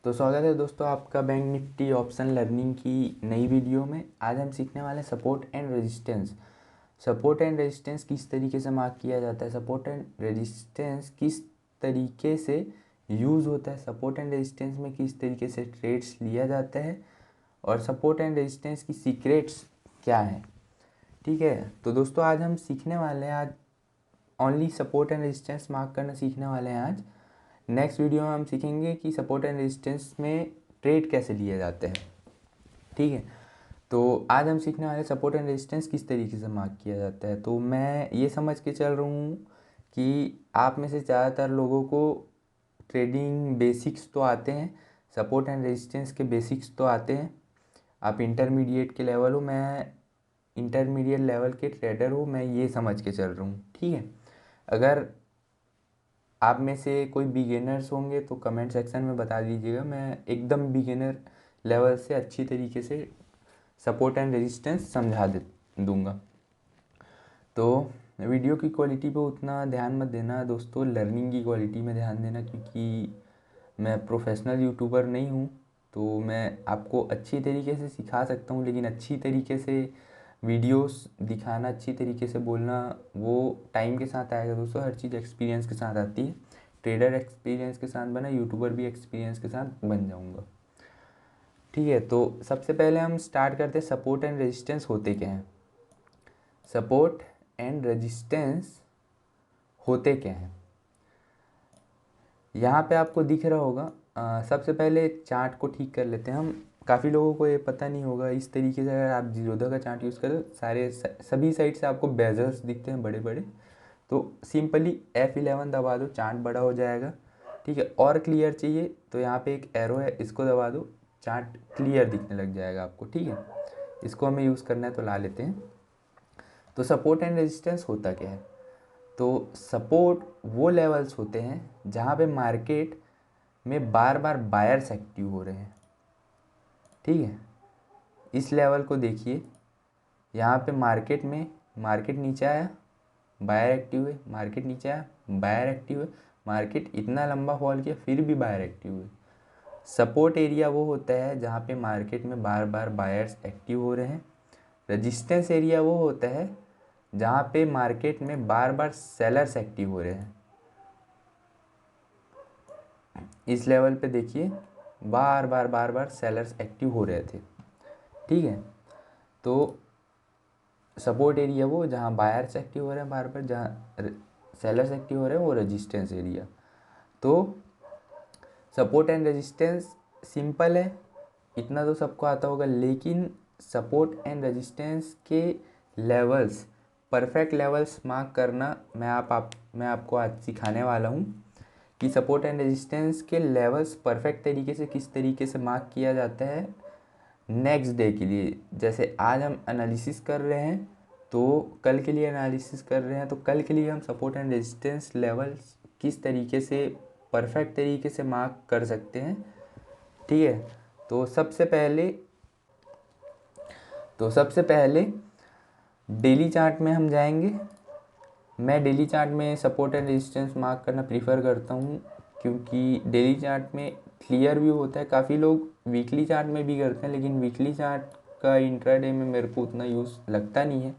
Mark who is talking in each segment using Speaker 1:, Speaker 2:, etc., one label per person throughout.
Speaker 1: तो स्वागत है दोस्तों आपका बैंक निफ्टी ऑप्शन लर्निंग की नई वीडियो में। आज हम सीखने वाले हैं support and resistance. Support and resistance किस तरीके से मार्क किया जाता है, सपोर्ट एंड रेजिस्टेंस किस तरीके से यूज़ होता है, सपोर्ट एंड रेजिस्टेंस में किस तरीके से ट्रेड्स लिया जाता है और सपोर्ट एंड रेजिस्टेंस की सीक्रेट्स क्या हैं। ठीक है, तो दोस्तों आज हम सीखने वाले हैं, आज only support and resistance mark करना सीखने वाले हैं। आज नेक्स्ट वीडियो में हम सीखेंगे कि सपोर्ट एंड रेजिस्टेंस में ट्रेड कैसे लिए जाते हैं। ठीक है, तो आज हम सीखने वाले सपोर्ट एंड रेजिस्टेंस किस तरीके से मार्क किया जाता है। तो मैं ये समझ के चल रहा हूँ कि आप में से ज़्यादातर लोगों को ट्रेडिंग बेसिक्स तो आते हैं, सपोर्ट एंड रेजिस्टेंस के बेसिक्स तो आते हैं। आप इंटरमीडिएट के लेवल हो, मैं इंटरमीडिएट लेवल के ट्रेडर हूँ, मैं ये समझ के चल रहा हूँ। ठीक है, अगर आप में से कोई बिगिनर्स होंगे तो कमेंट सेक्शन में बता दीजिएगा, मैं एकदम बिगिनर लेवल से अच्छी तरीके से सपोर्ट एंड रेजिस्टेंस समझा दूंगा। तो वीडियो की क्वालिटी पे उतना ध्यान मत देना दोस्तों, लर्निंग की क्वालिटी में ध्यान देना, क्योंकि मैं प्रोफेशनल यूट्यूबर नहीं हूँ। तो मैं आपको अच्छी तरीके से सिखा सकता हूँ, लेकिन अच्छी तरीके से वीडियोस दिखाना, अच्छी तरीके से बोलना वो टाइम के साथ आएगा दोस्तों। हर चीज़ एक्सपीरियंस के साथ आती है। ट्रेडर एक्सपीरियंस के साथ बना, यूट्यूबर भी एक्सपीरियंस के साथ बन जाऊंगा। ठीक है, तो सबसे पहले हम स्टार्ट करते हैं सपोर्ट एंड रेजिस्टेंस होते क्या हैं। सपोर्ट एंड रेजिस्टेंस होते क्या हैं, यहाँ पे आपको दिख रहा होगा। सबसे पहले चार्ट को ठीक कर लेते हैं हम। काफ़ी लोगों को ये पता नहीं होगा, इस तरीके से अगर आप जीरोधा का चार्ट यूज़ करें सभी साइड से आपको बेजल्स दिखते हैं बड़े बड़े। तो सिंपली F11 दबा दो, चार्ट बड़ा हो जाएगा। ठीक है, और क्लियर चाहिए तो यहाँ पे एक एरो है, इसको दबा दो, चार्ट क्लियर दिखने लग जाएगा आपको। ठीक है, इसको हमें यूज़ करना है तो ला लेते हैं। तो सपोर्ट एंड रेजिस्टेंस होता क्या है, तो सपोर्ट वो लेवल्स होते हैं जहाँ पे मार्केट में बार बार बायर्स एक्टिव हो रहे हैं। ठीक है, इस लेवल को देखिए, यहाँ पे मार्केट नीचे आया, बायर एक्टिव है, मार्केट नीचे आया, बायर एक्टिव है, मार्केट इतना लंबा फॉल किया फिर भी बायर एक्टिव है। सपोर्ट एरिया वो होता है जहाँ पे मार्केट में बार बार बायर्स एक्टिव हो रहे हैं। रेजिस्टेंस एरिया वो होता है जहाँ पे मार्केट में बार बार सेलर्स एक्टिव हो रहे हैं। इस लेवल पे देखिए, बार बार सेलर्स एक्टिव हो रहे थे। ठीक है, तो सपोर्ट एरिया वो जहाँ बायर्स एक्टिव हो रहे हैं बार बार, जहाँ सेलर्स एक्टिव हो रहे हैं वो रेजिस्टेंस एरिया। तो सपोर्ट एंड रेजिस्टेंस सिंपल है, इतना तो सबको आता होगा, लेकिन सपोर्ट एंड रेजिस्टेंस के लेवल्स, परफेक्ट लेवल्स मार्क करना मैं आपको आज सिखाने वाला हूँ कि सपोर्ट एंड रेजिस्टेंस के लेवल्स परफेक्ट तरीके से किस तरीके से मार्क किया जाता है नेक्स्ट डे के लिए। जैसे आज हम एनालिसिस कर रहे हैं तो कल के लिए एनालिसिस कर रहे हैं, तो कल के लिए हम सपोर्ट एंड रेजिस्टेंस लेवल्स किस तरीके से परफेक्ट तरीके से मार्क कर सकते हैं। ठीक है, तो सबसे पहले डेली चार्ट में हम जाएंगे। मैं डेली चार्ट में सपोर्ट एंड रेजिस्टेंस मार्क करना प्रीफर करता हूँ, क्योंकि डेली चार्ट में क्लियर व्यू होता है। काफ़ी लोग वीकली चार्ट में भी करते हैं, लेकिन वीकली चार्ट का इंट्राडे में मेरे को उतना यूज़ लगता नहीं है,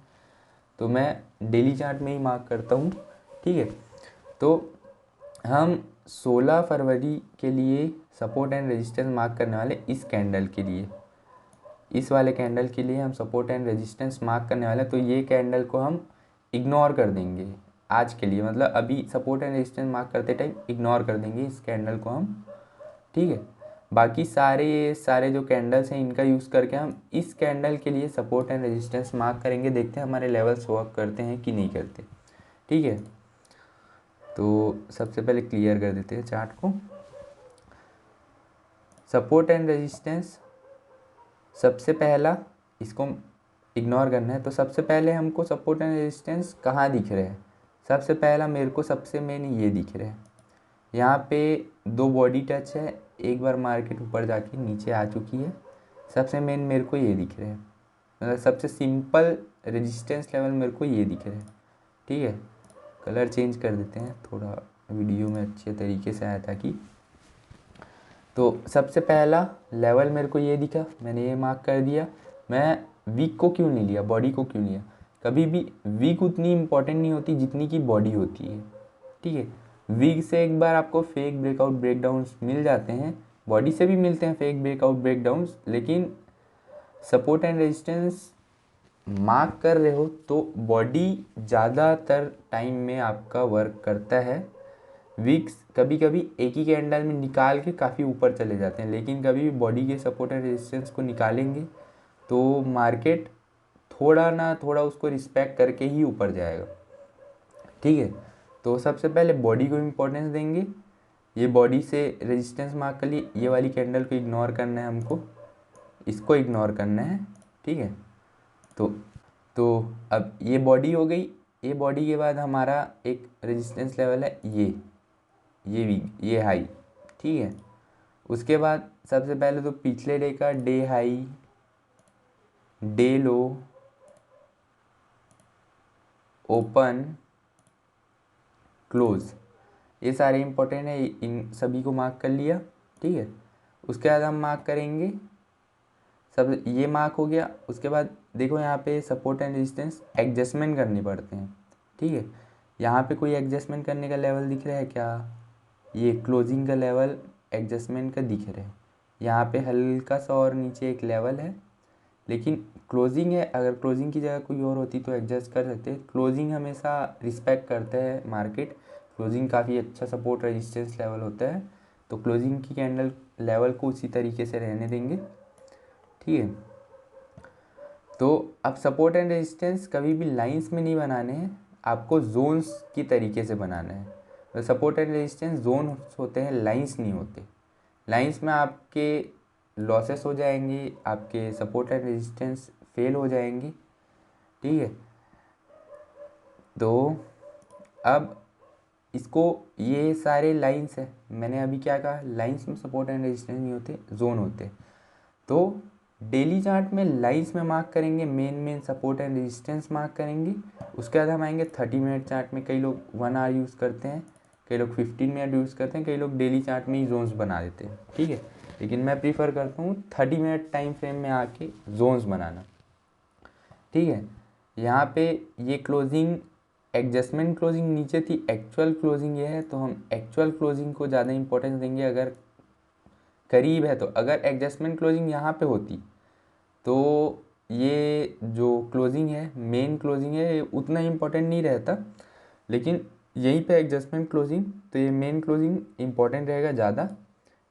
Speaker 1: तो मैं डेली चार्ट में ही मार्क करता हूँ। ठीक है, तो हम 16 फरवरी के लिए सपोर्ट एंड रेजिस्टेंस मार्क करने वाले इस कैंडल के लिए, इस वाले कैंडल के लिए हम सपोर्ट एंड रेजिस्टेंस मार्क करने वाले हैं। तो ये कैंडल को हम इग्नोर कर देंगे आज के लिए, मतलब अभी सपोर्ट एंड रेजिस्टेंस मार्क करते टाइम इग्नोर कर देंगे इस कैंडल को हम। ठीक है, बाकी सारे जो कैंडल्स हैं इनका यूज़ करके हम इस कैंडल के लिए सपोर्ट एंड रेजिस्टेंस मार्क करेंगे। देखते हैं हमारे लेवल्स वर्क करते हैं कि नहीं करते। ठीक है, तो सबसे पहले क्लियर कर देते हैं चार्ट को। सपोर्ट एंड रेजिस्टेंस सबसे पहला, इसको इग्नोर करना है, तो सबसे पहले हमको सपोर्ट एंड रेजिस्टेंस कहाँ दिख रहे हैं। सबसे पहला मेरे को सबसे मेन ये दिख रहे हैं, यहाँ पे दो बॉडी टच है, एक बार मार्केट ऊपर जाके नीचे आ चुकी है। सबसे मेन मेरे को ये दिख रहे हैं, मतलब सबसे सिंपल रेजिस्टेंस लेवल मेरे को ये दिख रहे हैं। ठीक है, कलर चेंज कर देते हैं थोड़ा, वीडियो में अच्छे तरीके से आया ताकि। तो सबसे पहला लेवल मेरे को ये दिखा, मैंने ये मार्क कर दिया। मैं वीक को क्यों नहीं लिया, बॉडी को क्यों लिया? कभी भी वीक उतनी इम्पोर्टेंट नहीं होती जितनी की बॉडी होती है, ठीक है। वीक से एक बार आपको फेक ब्रेकआउट ब्रेकडाउन्स मिल जाते हैं, बॉडी से भी मिलते हैं फेक ब्रेकआउट ब्रेकडाउन्स, लेकिन सपोर्ट एंड रेजिस्टेंस मार्क कर रहे हो तो बॉडी ज़्यादातर टाइम में आपका वर्क करता है। वीक्स कभी कभी एक ही कैंडल में निकाल के काफ़ी ऊपर चले जाते हैं, लेकिन कभी भी बॉडी के सपोर्ट एंड रेजिस्टेंस को निकालेंगे तो मार्केट थोड़ा ना थोड़ा उसको रिस्पेक्ट करके ही ऊपर जाएगा, ठीक है। तो सबसे पहले बॉडी को इम्पोर्टेंस देंगे। ये बॉडी से रेजिस्टेंस मार्क कर लिए, ये वाली कैंडल को इग्नोर करना है हमको, इसको इग्नोर करना है, ठीक है। तो तो अब ये बॉडी हो गई। ये बॉडी के बाद हमारा एक रेजिस्टेंस लेवल है ये वीक, ये हाई, ठीक है। उसके बाद सबसे पहले तो पिछले डे का डे हाई, डे लो, ओपन, क्लोज, ये सारे इंपॉर्टेंट है, इन सभी को मार्क कर लिया, ठीक है। उसके बाद हम मार्क करेंगे, सब ये मार्क हो गया। उसके बाद देखो यहाँ पे सपोर्ट एंड रेजिस्टेंस एडजस्टमेंट करने पड़ते हैं, ठीक है। यहाँ पे कोई एडजस्टमेंट करने का लेवल दिख रहा है क्या? ये क्लोजिंग का लेवल एडजस्टमेंट का दिख रहा है। यहाँ पे हल्का सा और नीचे एक लेवल है, लेकिन क्लोजिंग है, अगर क्लोजिंग की जगह कोई और होती तो एडजस्ट कर सकते हैं। क्लोजिंग हमेशा रिस्पेक्ट करता है मार्केट, क्लोजिंग काफ़ी अच्छा सपोर्ट रेजिस्टेंस लेवल होता है, तो क्लोजिंग की कैंडल लेवल को उसी तरीके से रहने देंगे, ठीक है। तो अब सपोर्ट एंड रेजिस्टेंस कभी भी लाइंस में नहीं बनाने हैं, आपको जोन्स की तरीके से बनाना है। तो सपोर्ट एंड रेजिस्टेंस जोन होते हैं, लाइंस नहीं होते। लाइंस में आपके लॉसेस हो जाएंगे, आपके सपोर्ट एंड रेजिस्टेंस फेल हो जाएंगी, ठीक है। तो अब इसको, ये सारे लाइंस है, मैंने अभी क्या कहा, लाइंस में सपोर्ट एंड रेजिस्टेंस नहीं होते, जोन होते। तो डेली चार्ट में लाइंस में मार्क करेंगे, main support and resistance mark करेंगे। उसके बाद हम आएंगे 30 मिनट चार्ट में। कई लोग 1 आवर यूज़ करते हैं, कई लोग 15 मिनट यूज़ करते हैं, कई लोग डेली चार्ट में ही जोन्स बना देते हैं, ठीक है। लेकिन मैं प्रीफर करता हूँ 30 मिनट टाइम फ्रेम में आके जोन्स बनाना, ठीक है। यहाँ पे ये क्लोजिंग, एडजस्टमेंट क्लोजिंग नीचे थी, एक्चुअल क्लोजिंग ये है, तो हम एक्चुअल क्लोजिंग को ज़्यादा इंपॉर्टेंस देंगे अगर करीब है तो। अगर एडजस्टमेंट क्लोजिंग यहाँ पे होती तो ये जो क्लोजिंग है, मेन क्लोजिंग है, ये उतना इम्पोर्टेंट नहीं रहता, लेकिन यहीं पे एडजस्टमेंट क्लोजिंग, तो ये मेन क्लोजिंग इम्पोर्टेंट रहेगा ज़्यादा,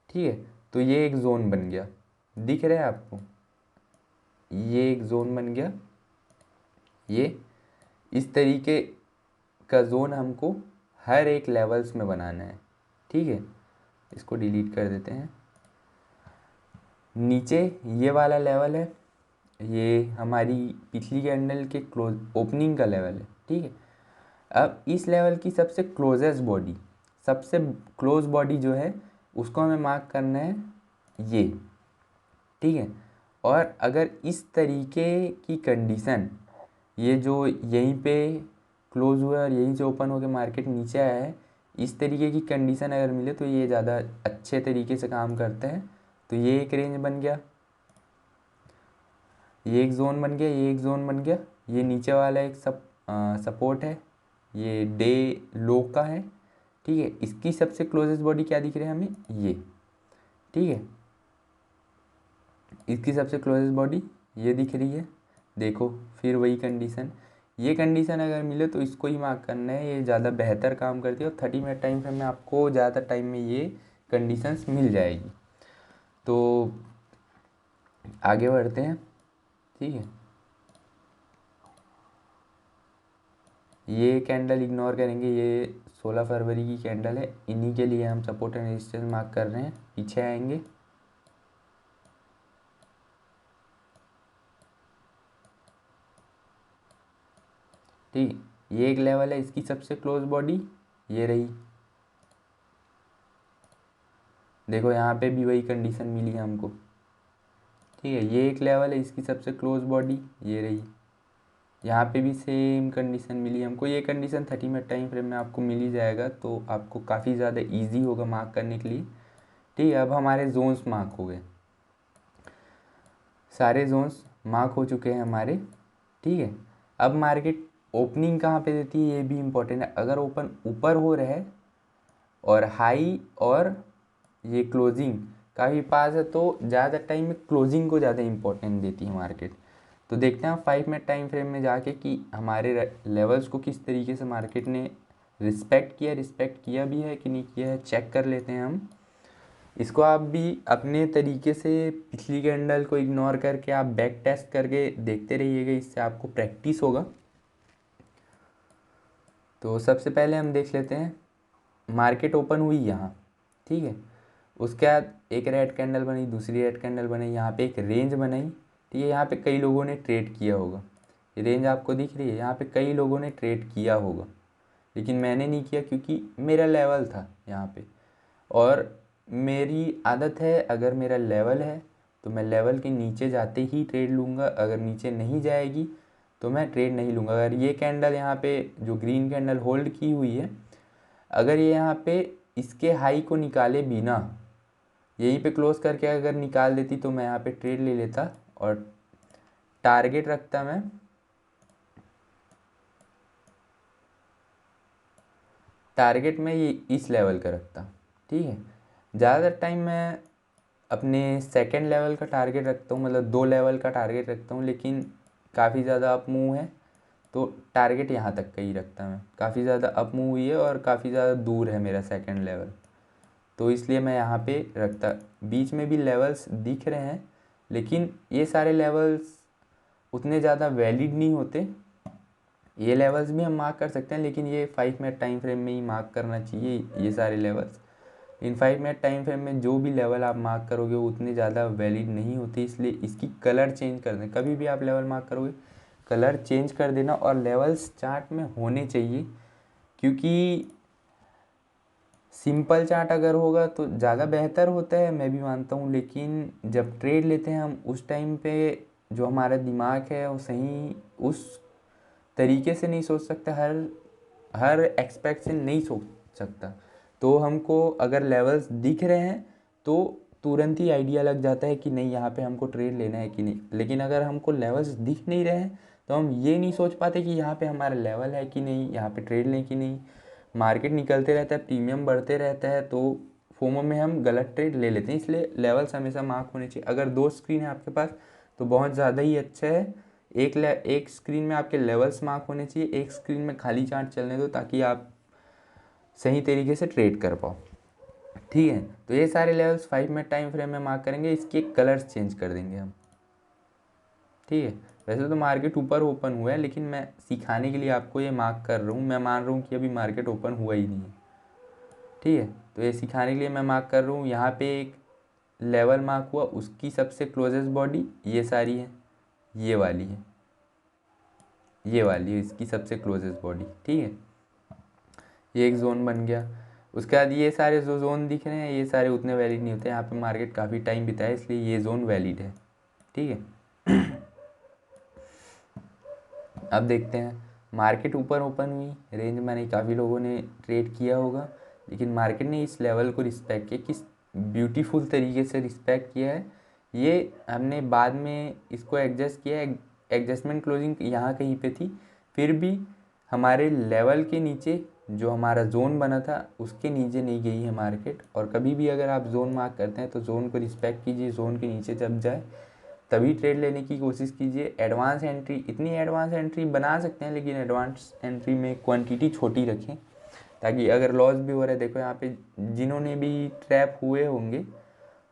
Speaker 1: ठीक है। तो ये एक जोन बन गया, दिख रहा है आपको, ये एक जोन बन गया। ये इस तरीके का जोन हमको हर एक लेवल्स में बनाना है, ठीक है। इसको डिलीट कर देते हैं। नीचे ये वाला लेवल है, ये हमारी पिछली कैंडल के क्लोज ओपनिंग का लेवल है, ठीक है। अब इस लेवल की सबसे क्लोजेस्ट बॉडी, सबसे क्लोज बॉडी जो है उसको हमें मार्क करना है, ये, ठीक है। और अगर इस तरीके की कंडीशन, ये जो यहीं पे क्लोज हुआ है और यहीं से ओपन होकर मार्केट नीचे आया है, इस तरीके की कंडीशन अगर मिले तो ये ज़्यादा अच्छे तरीके से काम करते हैं। तो ये एक रेंज बन गया, ये एक जोन बन गया, ये एक जोन बन गया। ये नीचे वाला एक सपोर्ट है, ये डे लो का है, ठीक है। इसकी सबसे क्लोजेस्ट बॉडी क्या दिख रही है हमें, ये, ठीक है। इसकी सबसे क्लोजेस्ट बॉडी ये दिख रही है, देखो फिर वही कंडीशन, ये कंडीशन अगर मिले तो इसको ही मार्क करना है, ये ज़्यादा बेहतर काम करती है। और 30 मिनट टाइम फ्रेम में आपको ज़्यादा टाइम में ये कंडीशंस मिल जाएगी। तो आगे बढ़ते हैं, ठीक है। ये कैंडल इग्नोर करेंगे, ये 16 फरवरी की कैंडल है, इन्हीं के लिए हम सपोर्ट एंड रेजिस्टेंस मार्क कर रहे हैं। पीछे आएंगे, ठीक, ये एक लेवल है, इसकी सबसे क्लोज बॉडी ये रही, देखो यहाँ पे भी वही कंडीशन मिली है हमको, ठीक है। ये एक लेवल है, इसकी सबसे क्लोज बॉडी ये रही, यहाँ पे भी सेम कंडीशन मिली हमको। ये कंडीशन 30 मिनट टाइम फ्रेम में आपको मिल ही जाएगा, तो आपको काफ़ी ज़्यादा इजी होगा मार्क करने के लिए, ठीक है, अब हमारे जोन्स मार्क हो गए, सारे जोन्स मार्क हो चुके हैं हमारे। ठीक है, अब मार्केट ओपनिंग कहाँ पे देती है ये भी इम्पोर्टेंट है। अगर ओपन ऊपर हो रहा है और हाई और ये क्लोजिंग काफ़ी पास है तो ज़्यादा टाइम में क्लोजिंग को ज़्यादा इम्पोर्टेंट देती है मार्केट। तो देखते हैं 5 मिनट टाइम फ्रेम में जाके कि हमारे लेवल्स को किस तरीके से मार्केट ने रिस्पेक्ट किया भी है कि नहीं किया है, चेक कर लेते हैं हम। इसको आप भी अपने तरीके से पिछली कैंडल को इग्नोर करके आप बैक टेस्ट करके देखते रहिएगा, इससे आपको प्रैक्टिस होगा। तो सबसे पहले हम देख लेते हैं, मार्केट ओपन हुई यहाँ, ठीक है, उसके बाद एक रेड कैंडल बनी, दूसरी रेड कैंडल बनी, यहाँ पे एक रेंज बनाई। ठीक है, यहाँ पे कई लोगों ने ट्रेड किया होगा, ये रेंज आपको दिख रही है, यहाँ पे कई लोगों ने ट्रेड किया होगा, लेकिन मैंने नहीं किया क्योंकि मेरा लेवल था यहाँ पे। और मेरी आदत है, अगर मेरा लेवल है तो मैं लेवल के नीचे जाते ही ट्रेड लूँगा, अगर नीचे नहीं जाएगी तो मैं ट्रेड नहीं लूँगा। अगर ये कैंडल यहाँ पे जो ग्रीन कैंडल होल्ड की हुई है, अगर ये यहाँ पे इसके हाई को निकाले बिना यहीं पे क्लोज करके अगर निकाल देती तो मैं यहाँ पे ट्रेड ले लेता और टारगेट रखता मैं टारगेट में ये इस लेवल का रखता। ठीक है, ज़्यादातर टाइम मैं अपने सेकंड लेवल का टारगेट रखता हूँ, मतलब 2 लेवल का टारगेट रखता हूँ, लेकिन काफ़ी ज़्यादा अप मूव है तो टारगेट यहाँ तक का ही रखता मैं। काफ़ी ज़्यादा अप मूव हुई है और काफ़ी ज़्यादा दूर है मेरा सेकंड लेवल, तो इसलिए मैं यहाँ पे रखता। बीच में भी लेवल्स दिख रहे हैं, लेकिन ये सारे लेवल्स उतने ज़्यादा वैलिड नहीं होते। ये लेवल्स भी हम मार्क कर सकते हैं, लेकिन ये 5 मिनट टाइम फ्रेम में ही मार्क करना चाहिए ये सारे लेवल्स। इन 5 मिनट टाइम फ्रेम में जो भी लेवल आप मार्क करोगे वो उतने ज़्यादा वैलिड नहीं होते, इसलिए इसकी कलर चेंज कर दें। कभी भी आप लेवल मार्क करोगे कलर चेंज कर देना, और लेवल्स चार्ट में होने चाहिए, क्योंकि सिंपल चार्ट अगर होगा तो ज़्यादा बेहतर होता है, मैं भी मानता हूँ, लेकिन जब ट्रेड लेते हैं हम उस टाइम पे जो हमारा दिमाग है वो सही उस तरीके से नहीं सोच सकता, हर हर एक्सपेक्ट से नहीं सोच सकता। तो हमको अगर लेवल्स दिख रहे हैं तो तुरंत ही आइडिया लग जाता है कि नहीं यहाँ पे हमको ट्रेड लेना है कि नहीं। लेकिन अगर हमको लेवल्स दिख नहीं रहे हैं तो हम ये नहीं सोच पाते कि यहाँ पे हमारा लेवल है कि नहीं, यहाँ पे ट्रेड लें कि नहीं। मार्केट निकलते रहता है, प्रीमियम बढ़ते रहता है, तो फोमो में हम गलत ट्रेड ले लेते हैं। इसलिए लेवल्स हमेशा मार्क होने चाहिए। अगर 2 स्क्रीन है आपके पास तो बहुत ज़्यादा ही अच्छा है। एक स्क्रीन में आपके लेवल्स मार्क होने चाहिए, एक स्क्रीन में खाली चार्ट चलने दो ताकि आप सही तरीके से ट्रेड कर पाओ। ठीक है, तो ये सारे लेवल्स 5 मिनट टाइम फ्रेम में मार्क करेंगे, इसके कलर्स चेंज कर देंगे हम। ठीक है, वैसे तो मार्केट ऊपर ओपन हुआ है, लेकिन मैं सिखाने के लिए आपको ये मार्क कर रहा हूँ। मैं मान रहा हूँ कि अभी मार्केट ओपन हुआ ही नहीं है। ठीक है, तो ये सिखाने के लिए मैं मार्क कर रहा हूँ। यहाँ पे एक लेवल मार्क हुआ, उसकी सबसे क्लोजेस्ट बॉडी ये सारी है, ये वाली है, ये वाली है इसकी सबसे क्लोजेस्ट बॉडी। ठीक है, ये एक जोन बन गया। उसके बाद ये सारे जो जोन दिख रहे हैं ये सारे उतने वैलिड नहीं होते। यहाँ पे मार्केट काफ़ी टाइम बिताया है, इसलिए ये जोन वैलिड है। ठीक है, अब देखते हैं, मार्केट ऊपर ओपन हुई, रेंज में नहीं, काफ़ी लोगों ने ट्रेड किया होगा, लेकिन मार्केट ने इस लेवल को रिस्पेक्ट किया, किस ब्यूटीफुल तरीके से रिस्पेक्ट किया है। ये हमने बाद में इसको एडजस्ट किया है, एडजस्टमेंट क्लोजिंग यहाँ कहीं पे थी, फिर भी हमारे लेवल के नीचे जो हमारा जोन बना था उसके नीचे नहीं गई है मार्केट। और कभी भी अगर आप जोन मार्क करते हैं तो जोन को रिस्पेक्ट कीजिए, जोन के नीचे जब जाए तभी ट्रेड लेने की कोशिश कीजिए। एडवांस एंट्री, इतनी एडवांस एंट्री बना सकते हैं, लेकिन एडवांस एंट्री में क्वांटिटी छोटी रखें, ताकि अगर लॉस भी हो रहा है, देखो यहाँ पे जिन्होंने भी ट्रैप हुए होंगे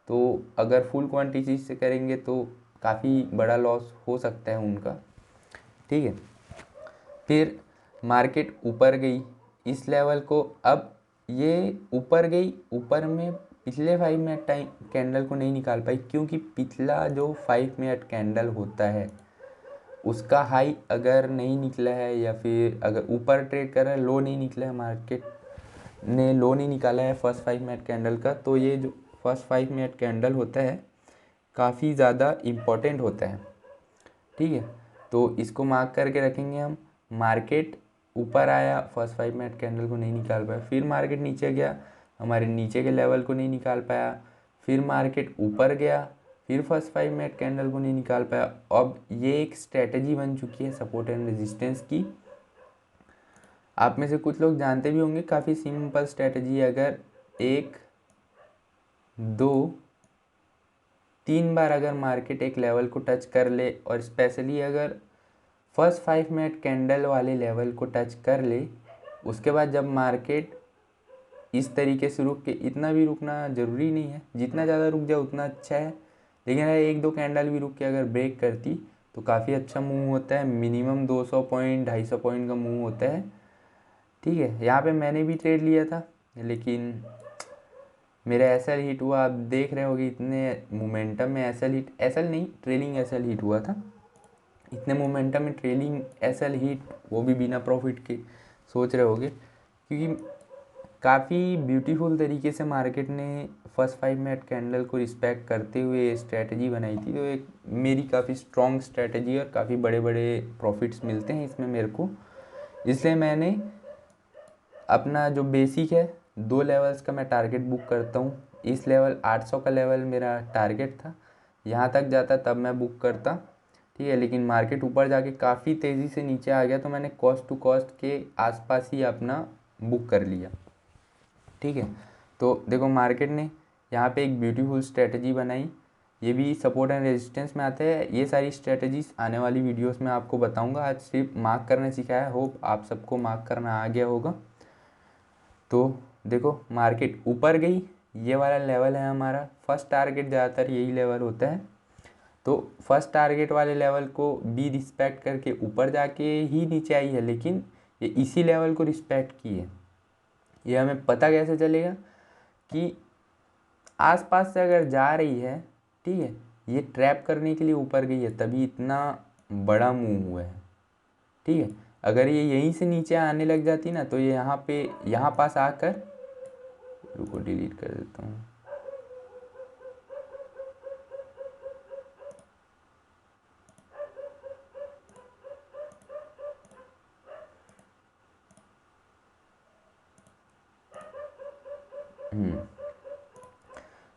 Speaker 1: तो अगर फुल क्वांटिटी से करेंगे तो काफ़ी बड़ा लॉस हो सकता है उनका। ठीक है, फिर मार्केट ऊपर गई इस लेवल को, अब ये ऊपर गई, ऊपर में पिछले 5 मिनट टाइम कैंडल को नहीं निकाल पाई, क्योंकि पिछला जो 5 मिनट कैंडल होता है उसका हाई अगर नहीं निकला है, या फिर अगर ऊपर ट्रेड कर रहा है, लो नहीं निकला है, मार्केट ने लो नहीं निकाला है फर्स्ट 5 मिनट कैंडल का, तो ये जो फर्स्ट 5 मिनट कैंडल होता है काफ़ी ज़्यादा इम्पोर्टेंट होता है। ठीक है, तो इसको मार्क करके रखेंगे हम। मार्केट ऊपर आया, फर्स्ट 5 मिनट कैंडल को नहीं निकाल पाया, फिर मार्केट नीचे गया, हमारे नीचे के लेवल को नहीं निकाल पाया, फिर मार्केट ऊपर गया, फिर फर्स्ट 5 मिनट कैंडल को नहीं निकाल पाया। अब ये एक स्ट्रेटजी बन चुकी है सपोर्ट एंड रेजिस्टेंस की। आप में से कुछ लोग जानते भी होंगे, काफ़ी सिंपल स्ट्रेटजी है। अगर 1 2 3 बार अगर मार्केट एक लेवल को टच कर ले, और स्पेशली अगर फर्स्ट 5 मिनट कैंडल वाले लेवल को टच कर ले, उसके बाद जब मार्केट इस तरीके से रुक के, इतना भी रुकना ज़रूरी नहीं है, जितना ज़्यादा रुक जाए उतना अच्छा है, लेकिन अगर 1-2 कैंडल भी रुक के अगर ब्रेक करती तो काफ़ी अच्छा मूव होता है। मिनिमम 200 पॉइंट 250 पॉइंट का मूव होता है। ठीक है, यहाँ पे मैंने भी ट्रेड लिया था, लेकिन मेरा एसएल हिट हुआ। आप देख रहे होगे इतने मोमेंटम में एसएल नहीं, ट्रेलिंग एसएल हिट हुआ था। इतने मोमेंटम में ट्रेलिंग एसएल हिट, वो भी बिना प्रॉफिट के, सोच रहे होगे, क्योंकि काफ़ी ब्यूटीफुल तरीके से मार्केट ने फर्स्ट 5 मिनट कैंडल को रिस्पेक्ट करते हुए स्ट्रैटेजी बनाई थी। तो एक मेरी काफ़ी स्ट्रॉन्ग स्ट्रैटेजी और काफ़ी बड़े बड़े प्रॉफिट्स मिलते हैं इसमें मेरे को। इसलिए मैंने अपना जो बेसिक है 2 लेवल्स का मैं टारगेट बुक करता हूँ। इस लेवल 800 का लेवल मेरा टारगेट था, यहाँ तक जाता तब मैं बुक करता। ठीक है, लेकिन मार्केट ऊपर जाके काफ़ी तेज़ी से नीचे आ गया, तो मैंने कॉस्ट टू कॉस्ट के आसपास ही अपना बुक कर लिया। ठीक है, तो देखो मार्केट ने यहाँ पे एक ब्यूटीफुल स्ट्रेटजी बनाई। ये भी सपोर्ट एंड रेजिस्टेंस में आते हैं। ये सारी स्ट्रेटजीज आने वाली वीडियोस में आपको बताऊंगा। आज सिर्फ मार्क करना सिखाया है, होप आप सबको मार्क करना आ गया होगा। तो देखो मार्केट ऊपर गई, ये वाला लेवल है हमारा फर्स्ट टारगेट, ज़्यादातर यही लेवल होता है। तो फर्स्ट टारगेट वाले लेवल को भी रिस्पेक्ट करके ऊपर जाके ही नीचे आई है, लेकिन ये इसी लेवल को रिस्पेक्ट की है। ये हमें पता कैसे चलेगा कि आसपास से अगर जा रही है, ठीक है, ये ट्रैप करने के लिए ऊपर गई है, तभी इतना बड़ा मूव हुआ है। ठीक है, अगर ये यहीं से नीचे आने लग जाती ना, तो ये यहाँ पास आकर, रुको डिलीट कर देता हूँ।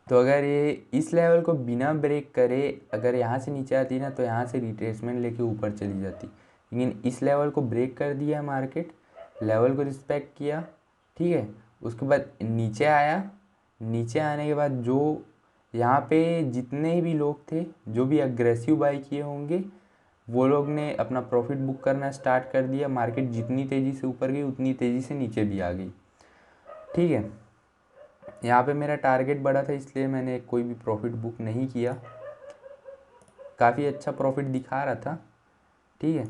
Speaker 1: तो अगर ये इस लेवल को बिना ब्रेक करे अगर यहाँ से नीचे आती ना, तो यहाँ से रिट्रेसमेंट लेके ऊपर चली जाती। लेकिन इस लेवल को ब्रेक कर दिया मार्केट, लेवल को रिस्पेक्ट किया। ठीक है, उसके बाद नीचे आया। नीचे आने के बाद जो यहाँ पे जितने भी लोग थे, जो भी अग्रेसिव बाई किए होंगे, वो लोग ने अपना प्रॉफिट बुक करना स्टार्ट कर दिया। मार्केट जितनी तेज़ी से ऊपर गई उतनी तेज़ी से नीचे भी आ गई। ठीक है, यहाँ पे मेरा टारगेट बड़ा था, इसलिए मैंने कोई भी प्रॉफिट बुक नहीं किया। काफ़ी अच्छा प्रॉफिट दिखा रहा था। ठीक है,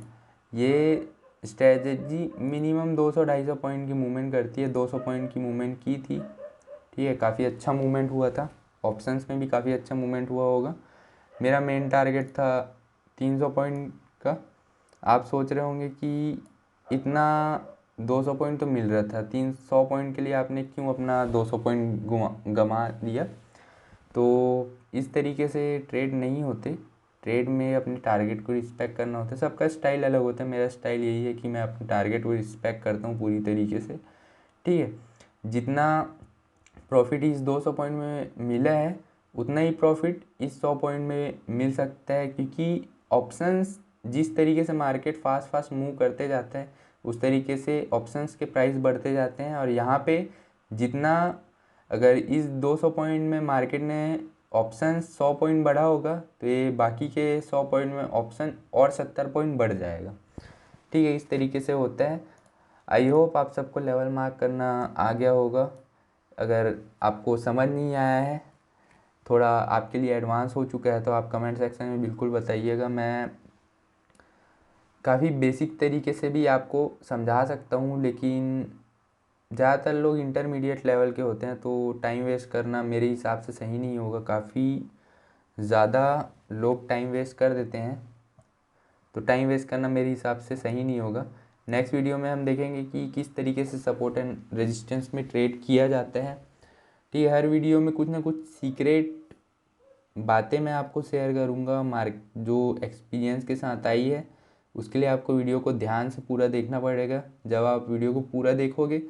Speaker 1: ये स्ट्रेटजी मिनिमम 200-250 पॉइंट की मूवमेंट करती है। 200 पॉइंट की मूवमेंट की थी। ठीक है, काफ़ी अच्छा मूवमेंट हुआ था। ऑप्शंस में भी काफ़ी अच्छा मूवमेंट हुआ होगा। मेरा मेन टारगेट था 300 पॉइंट का। आप सोच रहे होंगे कि इतना 200 पॉइंट तो मिल रहा था, 300 पॉइंट के लिए आपने क्यों अपना 200 पॉइंट गंवा दिया। तो इस तरीके से ट्रेड नहीं होते। ट्रेड में अपने टारगेट को रिस्पेक्ट करना होता है। सबका स्टाइल अलग होता है, मेरा स्टाइल यही है कि मैं अपने टारगेट को रिस्पेक्ट करता हूँ पूरी तरीके से। ठीक है, जितना प्रॉफिट इस 200 पॉइंट में मिला है, उतना ही प्रॉफिट इस 100 पॉइंट में मिल सकता है, क्योंकि ऑप्शंस जिस तरीके से मार्केट फास्ट फास्ट मूव करते जाता है, उस तरीके से ऑप्शंस के प्राइस बढ़ते जाते हैं। और यहाँ पे जितना, अगर इस 200 पॉइंट में मार्केट ने ऑप्शन 100 पॉइंट बढ़ा होगा, तो ये बाकी के 100 पॉइंट में ऑप्शन और 70 पॉइंट बढ़ जाएगा। ठीक है, इस तरीके से होता है। आई होप आप सबको लेवल मार्क करना आ गया होगा। अगर आपको समझ नहीं आया है, थोड़ा आपके लिए एडवांस हो चुका है, तो आप कमेंट सेक्शन में बिल्कुल बताइएगा। मैं काफ़ी बेसिक तरीके से भी आपको समझा सकता हूँ, लेकिन ज़्यादातर लोग इंटरमीडिएट लेवल के होते हैं, तो टाइम वेस्ट करना मेरे हिसाब से सही नहीं होगा। काफ़ी ज़्यादा लोग टाइम वेस्ट कर देते हैं, तो टाइम वेस्ट करना मेरे हिसाब से सही नहीं होगा। नेक्स्ट वीडियो में हम देखेंगे कि किस तरीके से सपोर्ट एंड रेजिस्टेंस में ट्रेड किया जाता है। ठीक है, हर वीडियो में कुछ ना कुछ सीक्रेट बातें मैं आपको शेयर करूँगा, जो एक्सपीरियंस के साथ आई है। उसके लिए आपको वीडियो को ध्यान से पूरा देखना पड़ेगा। जब आप वीडियो को पूरा देखोगे,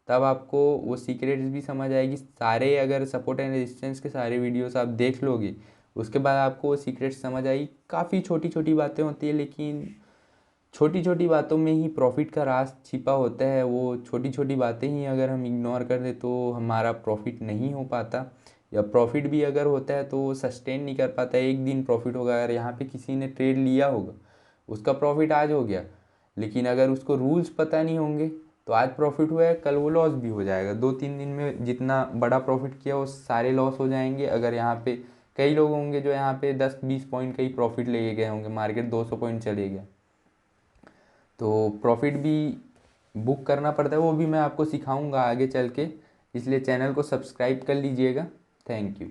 Speaker 1: तब आपको वो सीक्रेट्स भी समझ आएगी। सारे अगर सपोर्ट एंड रेजिस्टेंस के सारे वीडियोस आप देख लोगे, उसके बाद आपको वो सीक्रेट्स समझ आई। काफ़ी छोटी छोटी बातें होती है, लेकिन छोटी छोटी बातों में ही प्रॉफिट का राज छिपा होता है। वो छोटी छोटी बातें ही अगर हम इग्नोर कर दें तो हमारा प्रॉफिट नहीं हो पाता, या प्रॉफिट भी अगर होता है तो सस्टेन नहीं कर पाता। एक दिन प्रॉफिट होगा, अगर यहाँ पे किसी ने ट्रेड लिया होगा, उसका प्रॉफिट आज हो गया, लेकिन अगर उसको रूल्स पता नहीं होंगे तो आज प्रॉफिट हुआ है, कल वो लॉस भी हो जाएगा। 2-3 दिन में जितना बड़ा प्रॉफिट किया वो सारे लॉस हो जाएंगे। अगर यहाँ पे कई लोग होंगे जो यहाँ पे 10-20 पॉइंट का ही प्रॉफिट लेके गए होंगे, मार्केट 200 पॉइंट चले गया, तो प्रॉफिट भी बुक करना पड़ता है। वो भी मैं आपको सिखाऊंगा आगे चल के, इसलिए चैनल को सब्सक्राइब कर लीजिएगा। Thank you.